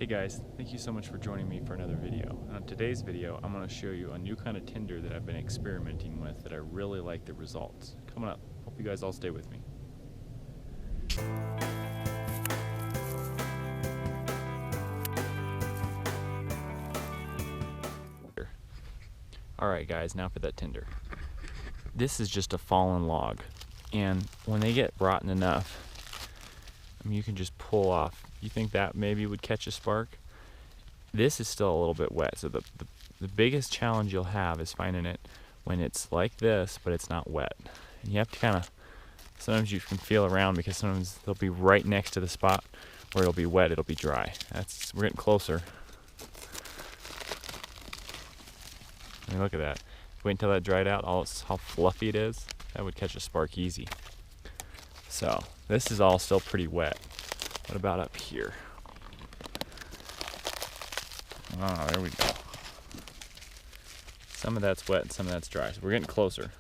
Hey guys, thank you so much for joining me for another video. And on today's video, I'm going to show you a new kind of tinder that I've been experimenting with that I really like the results. Coming up, hope you guys all stay with me. Alright guys, now for that tinder. This is just a fallen log, and when they get rotten enough, you can just pull off. You think that maybe would catch a spark? This is still a little bit wet, so the biggest challenge you'll have is finding it when it's like this, but it's not wet. And you have to kind of, sometimes you can feel around because sometimes they'll be right next to the spot where it'll be wet, it'll be dry. We're getting closer. I mean, look at that. Wait until that dried out, how fluffy it is. That would catch a spark easy. So, this is all still pretty wet. What about up here? Oh, there we go. Some of that's wet and some of that's dry, so we're getting closer.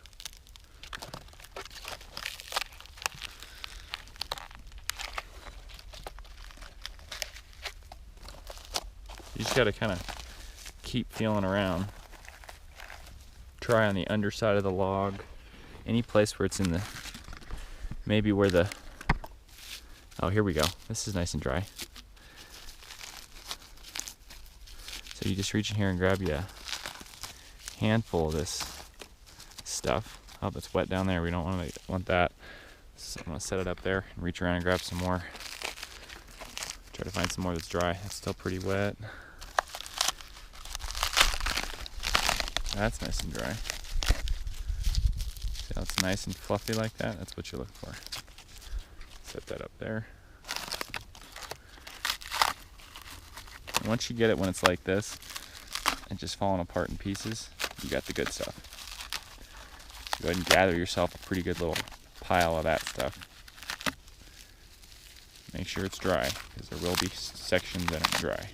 You just gotta kind of keep feeling around. Try on the underside of the log. Any place where it's in the, maybe where the, oh, here we go. This is nice and dry. So you just reach in here and grab you a handful of this stuff. Oh, that's wet down there. We don't want that. So I'm gonna set it up there and reach around and grab some more. Try to find some more that's dry. It's still pretty wet. That's nice and dry. See how it's nice and fluffy like that? That's what you look for. Set that up there. And once you get it when it's like this and just falling apart in pieces, you got the good stuff. So go ahead and gather yourself a pretty good little pile of that stuff. Make sure it's dry, because there will be sections that aren't dry.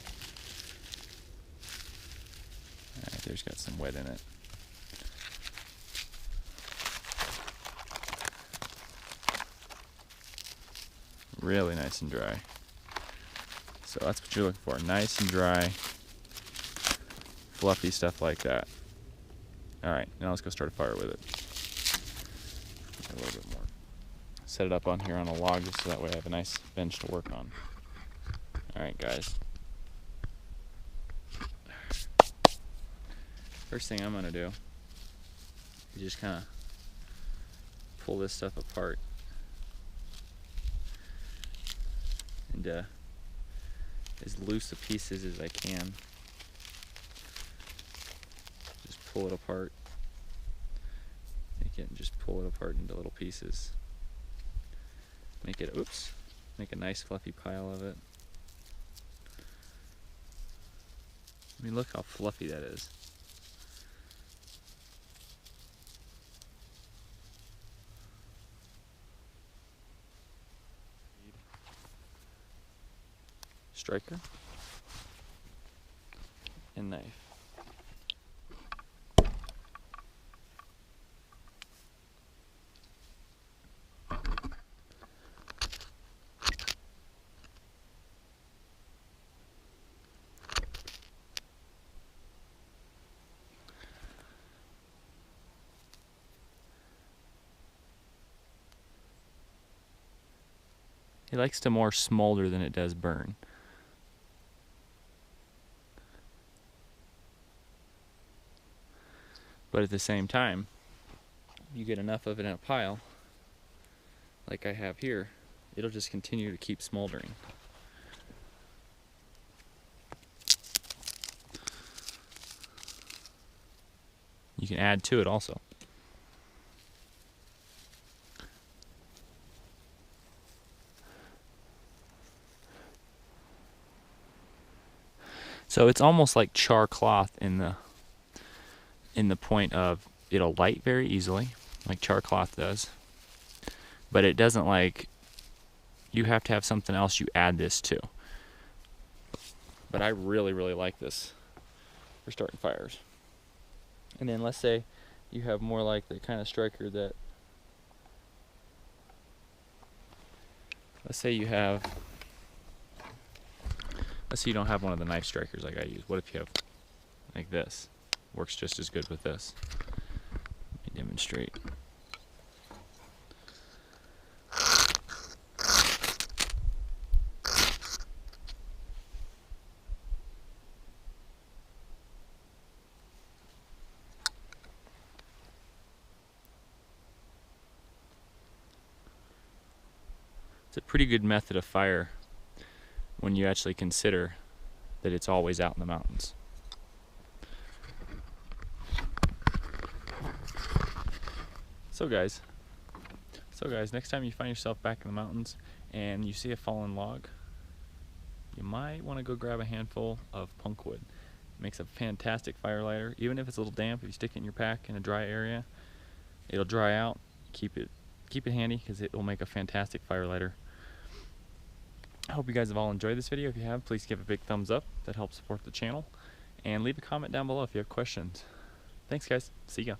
Alright, there's got some wet in it. Really nice and dry. So that's what you're looking for. Nice and dry, fluffy stuff like that. Alright, now let's go start a fire with it. A little bit more. Set it up on here on a log just so that way I have a nice bench to work on. Alright guys. First thing I'm going to do is just kind of pull this stuff apart. And as loose of pieces as I can. Just pull it apart. Make it and just pull it apart into little pieces. Make it, make a nice fluffy pile of it. I mean, look how fluffy that is. Striker and knife. It likes to more smolder than it does burn. But at the same time, you get enough of it in a pile, like I have here, it'll just continue to keep smoldering. You can add to it also. So it's almost like char cloth in the point of it'll light very easily, like char cloth does, but it doesn't, like, you have to have something else you add this to. But I really like this for starting fires. And then let's say you have more like the kind of striker that, let's say you have Let's say you don't have one of the knife strikers like I use. What if you have like this? Works just as good with this. Let me demonstrate. It's a pretty good method of fire when you actually consider that it's always out in the mountains. So guys, next time you find yourself back in the mountains and you see a fallen log, you might want to go grab a handful of punk wood. It makes a fantastic fire lighter. Even if it's a little damp, if you stick it in your pack in a dry area, it'll dry out. Keep it handy because it will make a fantastic fire lighter. I hope you guys have all enjoyed this video. If you have, please give a big thumbs up. That helps support the channel. And leave a comment down below if you have questions. Thanks guys. See ya.